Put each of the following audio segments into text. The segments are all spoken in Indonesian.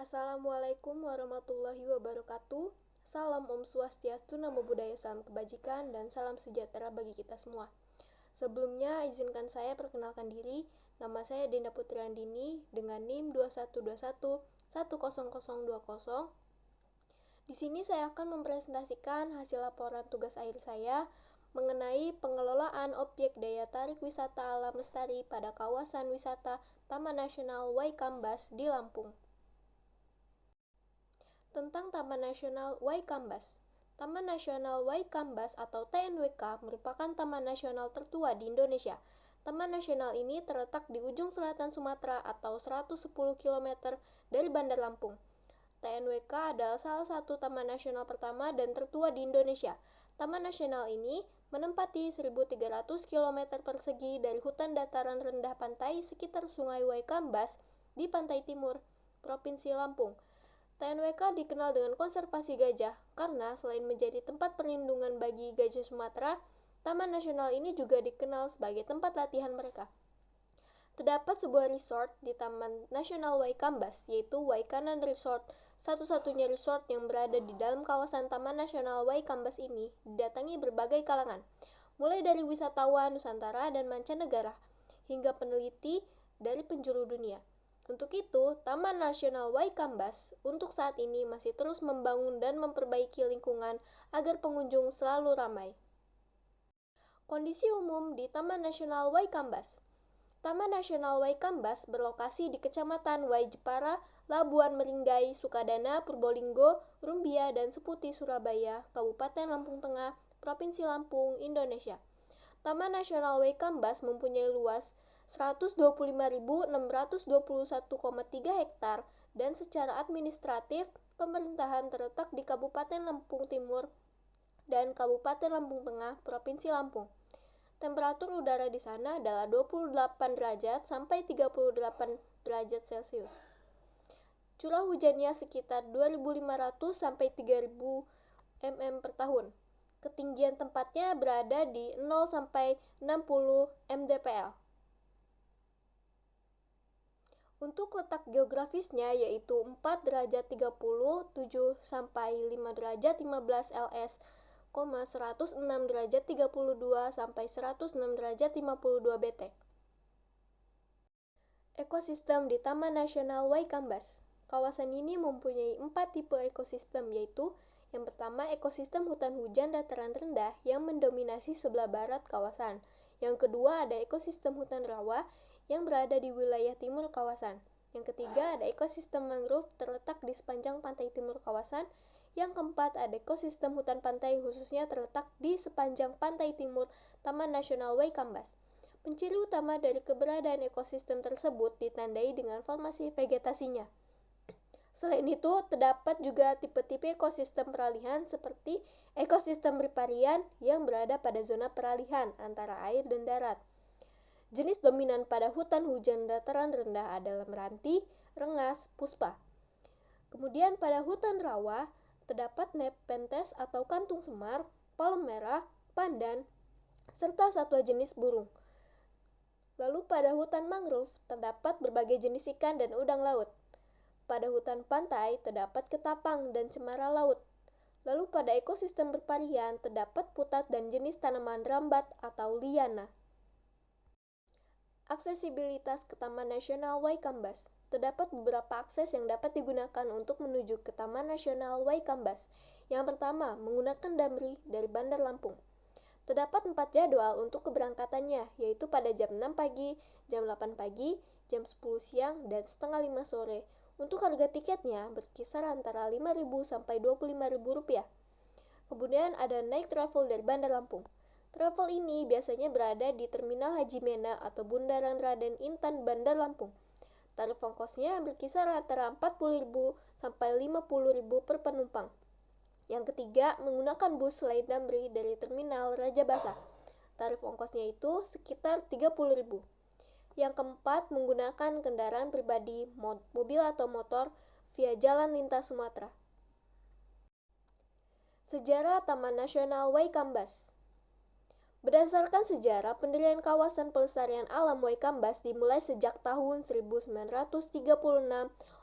Assalamualaikum warahmatullahi wabarakatuh. Salam Om Swastiastu, Namo Buddhaya, salam kebajikan, dan salam sejahtera bagi kita semua. Sebelumnya, izinkan saya perkenalkan diri. Nama saya Dinda Putri Andini dengan NIM 2121100020. Di sini saya akan mempresentasikan hasil laporan tugas akhir saya mengenai pengelolaan objek daya tarik wisata alam lestari pada kawasan wisata Taman Nasional Waikambas di Lampung. Tentang Taman Nasional Waikambas. Taman Nasional Waikambas atau TNWK merupakan taman nasional tertua di Indonesia. Taman nasional ini terletak di ujung selatan Sumatera atau 110 km dari Bandar Lampung. TNWK adalah salah satu taman nasional pertama dan tertua di Indonesia. Taman nasional ini menempati 1.300 km persegi dari hutan dataran rendah pantai sekitar Sungai Waikambas di pantai timur, Provinsi Lampung. TNWK dikenal dengan konservasi gajah karena selain menjadi tempat perlindungan bagi gajah Sumatera, taman nasional ini juga dikenal sebagai tempat latihan mereka. Terdapat sebuah resort di Taman Nasional Waikambas, yaitu Waikanan Resort. Satu-satunya resort yang berada di dalam kawasan Taman Nasional Waikambas ini didatangi berbagai kalangan, mulai dari wisatawan Nusantara dan mancanegara, hingga peneliti dari penjuru dunia. Untuk itu, Taman Nasional Waikambas untuk saat ini masih terus membangun dan memperbaiki lingkungan agar pengunjung selalu ramai. Kondisi umum di Taman Nasional Waikambas. Taman Nasional Waikambas berlokasi di Kecamatan Waijepara, Labuan Meringgai, Sukadana, Purbolinggo, Rumbia, dan Seputi, Surabaya, Kabupaten Lampung Tengah, Provinsi Lampung, Indonesia. Taman Nasional Waikambas mempunyai luas 125.621,3 hektar dan secara administratif pemerintahan terletak di Kabupaten Lampung Timur dan Kabupaten Lampung Tengah, Provinsi Lampung. Temperatur udara di sana adalah 28 derajat sampai 38 derajat Celcius. Curah hujannya sekitar 2.500 sampai 3.000 mm per tahun. Ketinggian tempatnya berada di 0 sampai 60 mdpl. Untuk letak geografisnya yaitu 4 derajat 30, 7 sampai 5 derajat 15 LS, 106 derajat 32 sampai 106 derajat 52 BT. Ekosistem di Taman Nasional Waikambas. Kawasan ini mempunyai 4 tipe ekosistem, yaitu yang pertama, ekosistem hutan hujan dataran rendah yang mendominasi sebelah barat kawasan. Yang kedua, ada ekosistem hutan rawa yang berada di wilayah timur kawasan. Yang ketiga, ada ekosistem mangrove terletak di sepanjang pantai timur kawasan. Yang keempat, ada ekosistem hutan pantai khususnya terletak di sepanjang pantai timur Taman Nasional Waikambas. Penciri utama dari keberadaan ekosistem tersebut ditandai dengan formasi vegetasinya. Selain itu, terdapat juga tipe-tipe ekosistem peralihan seperti ekosistem riparian yang berada pada zona peralihan antara air dan darat. Jenis dominan pada hutan hujan dataran rendah adalah meranti, rengas, puspa. Kemudian pada hutan rawa, terdapat nepenthes atau kantung semar, palem merah, pandan, serta satwa jenis burung. Lalu pada hutan mangrove, terdapat berbagai jenis ikan dan udang laut. Pada hutan pantai, terdapat ketapang dan cemara laut. Lalu pada ekosistem berparian, terdapat putat dan jenis tanaman rambat atau liana. Aksesibilitas ke Taman Nasional Waikambas. Terdapat beberapa akses yang dapat digunakan untuk menuju ke Taman Nasional Waikambas. Yang pertama, menggunakan Damri dari Bandar Lampung. Terdapat 4 jadwal untuk keberangkatannya, yaitu pada jam 6 pagi, jam 8 pagi, jam 10 siang, dan setengah 5 sore. Untuk harga tiketnya berkisar antara Rp5.000 sampai Rp25.000. Kemudian ada naik travel dari Bandar Lampung. Travel ini biasanya berada di Terminal Haji Mena atau Bundaran Raden Intan Bandar Lampung. Tarif ongkosnya berkisar antara Rp40.000 sampai Rp50.000 per penumpang. Yang ketiga, menggunakan bus selain Damri dari Terminal Raja Basa. Tarif ongkosnya itu sekitar Rp30.000. Yang keempat, menggunakan kendaraan pribadi, mobil atau motor via jalan lintas Sumatera. Sejarah Taman Nasional Waikambas. Berdasarkan sejarah, pendirian kawasan pelestarian alam Waikambas dimulai sejak tahun 1936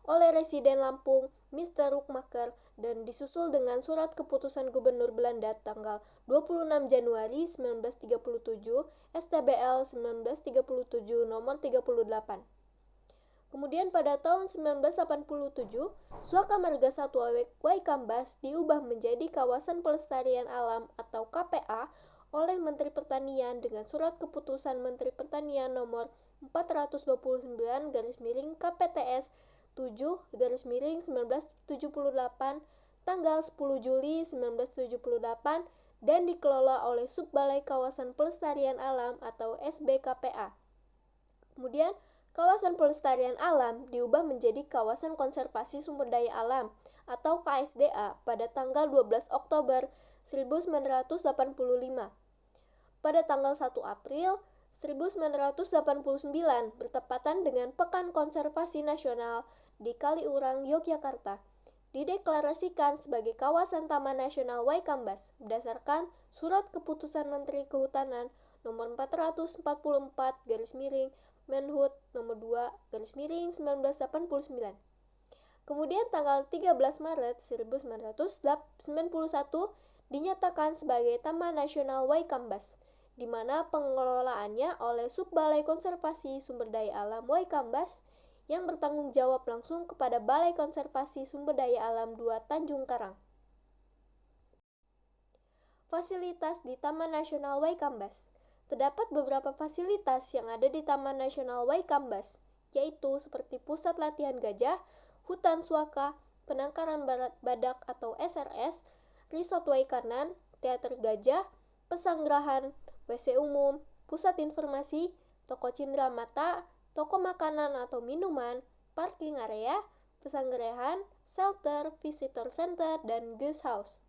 oleh Residen Lampung, Mr. Rockmaker, dan disusul dengan surat keputusan Gubernur Belanda tanggal 26 Januari 1937 STBL 1937 nomor 38. Kemudian pada tahun 1987, Suaka Marga Satwa Waikambas diubah menjadi Kawasan Pelestarian Alam atau KPA oleh Menteri Pertanian dengan surat keputusan Menteri Pertanian nomor 429/KPTS 7/1978 tanggal 10 Juli 1978 dan dikelola oleh Subbalai Kawasan Pelestarian Alam atau SBKPA. Kemudian, Kawasan Pelestarian Alam diubah menjadi Kawasan Konservasi Sumber Daya Alam atau KSDA pada tanggal 12 Oktober 1985. Pada tanggal 1 April 1989 bertepatan dengan Pekan Konservasi Nasional di Kaliurang, Yogyakarta, dideklarasikan sebagai Kawasan Taman Nasional Waikambas berdasarkan Surat Keputusan Menteri Kehutanan nomor 444/Menhub nomor 2/1989. Kemudian tanggal 13 Maret 1991 dinyatakan sebagai Taman Nasional Waikambas, di mana pengelolaannya oleh Subbalai Konservasi Sumber Daya Alam Waikambas yang bertanggung jawab langsung kepada Balai Konservasi Sumber Daya Alam 2 Tanjung Karang. Fasilitas di Taman Nasional Waikambas. Terdapat beberapa fasilitas yang ada di Taman Nasional Waikambas, yaitu seperti pusat latihan gajah, hutan suaka, penangkaran badak atau SRS, resort Waikanan, teater gajah, pesanggerahan, WC umum, pusat informasi, toko cindera mata, toko makanan atau minuman, parking area, pesanggerahan, shelter, visitor center, dan guest house.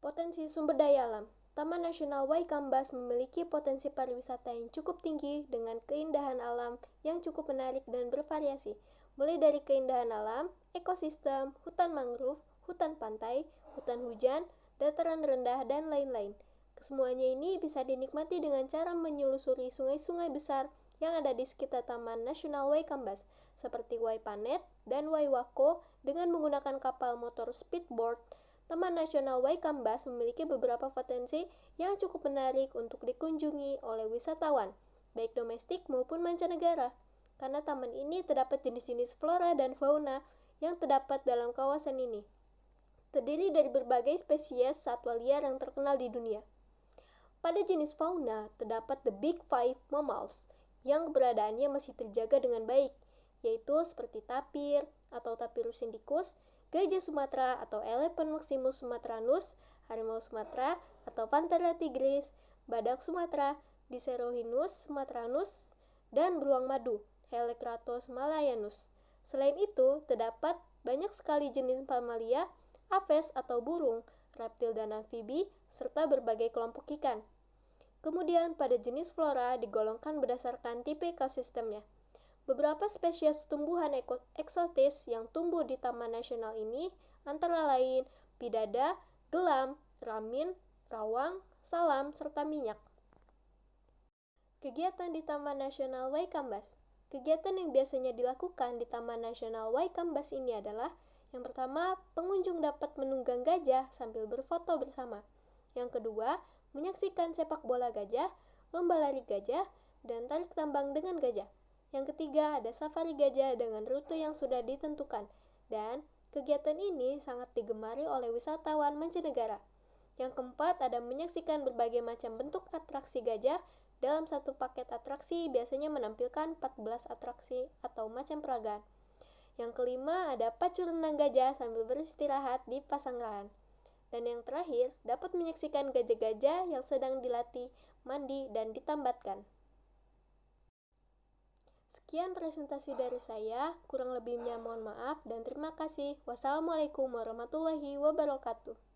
Potensi sumber daya alam. Taman Nasional Waikambas memiliki potensi pariwisata yang cukup tinggi dengan keindahan alam yang cukup menarik dan bervariasi, mulai dari keindahan alam, ekosistem, hutan mangrove, hutan pantai, hutan hujan, dataran rendah, dan lain-lain. Kesemuanya ini bisa dinikmati dengan cara menyelusuri sungai-sungai besar yang ada di sekitar Taman Nasional Waikambas, seperti Waipanet dan Waiwako dengan menggunakan kapal motor speedboat. Taman Nasional Waikambas memiliki beberapa potensi yang cukup menarik untuk dikunjungi oleh wisatawan, baik domestik maupun mancanegara, karena taman ini terdapat jenis-jenis flora dan fauna yang terdapat dalam kawasan ini. Terdiri dari berbagai spesies satwa liar yang terkenal di dunia. Pada jenis fauna, terdapat the Big Five mammals, yang keberadaannya masih terjaga dengan baik, yaitu seperti tapir atau Tapirus indicus, gajah Sumatera atau Elephant maximus sumatranus, harimau Sumatera atau Panthera tigris, badak Sumatera, Dicerohinus sumatranus, dan beruang madu, Helicratos malayanus. Selain itu, terdapat banyak sekali jenis mamalia, aves atau burung, reptil dan amfibi, serta berbagai kelompok ikan. Kemudian pada jenis flora digolongkan berdasarkan tipe ekosistemnya. Beberapa spesies tumbuhan eksotis yang tumbuh di Taman Nasional ini antara lain pidada, gelam, ramin, rawang, salam, serta minyak. Kegiatan di Taman Nasional Waikambas. Kegiatan yang biasanya dilakukan di Taman Nasional Waikambas ini adalah: yang pertama, pengunjung dapat menunggang gajah sambil berfoto bersama. Yang kedua, menyaksikan sepak bola gajah, lomba lari gajah, dan tarik tambang dengan gajah. Yang ketiga, ada safari gajah dengan rute yang sudah ditentukan. Dan kegiatan ini sangat digemari oleh wisatawan mancanegara. Yang keempat, ada menyaksikan berbagai macam bentuk atraksi gajah. Dalam satu paket atraksi biasanya menampilkan 14 atraksi atau macam peragaan. Yang kelima, ada pacu renang gajah sambil beristirahat di pasanggerahan. Dan yang terakhir, dapat menyaksikan gajah-gajah yang sedang dilatih, mandi, dan ditambatkan. Sekian presentasi dari saya, kurang lebihnya mohon maaf dan terima kasih. Wassalamualaikum warahmatullahi wabarakatuh.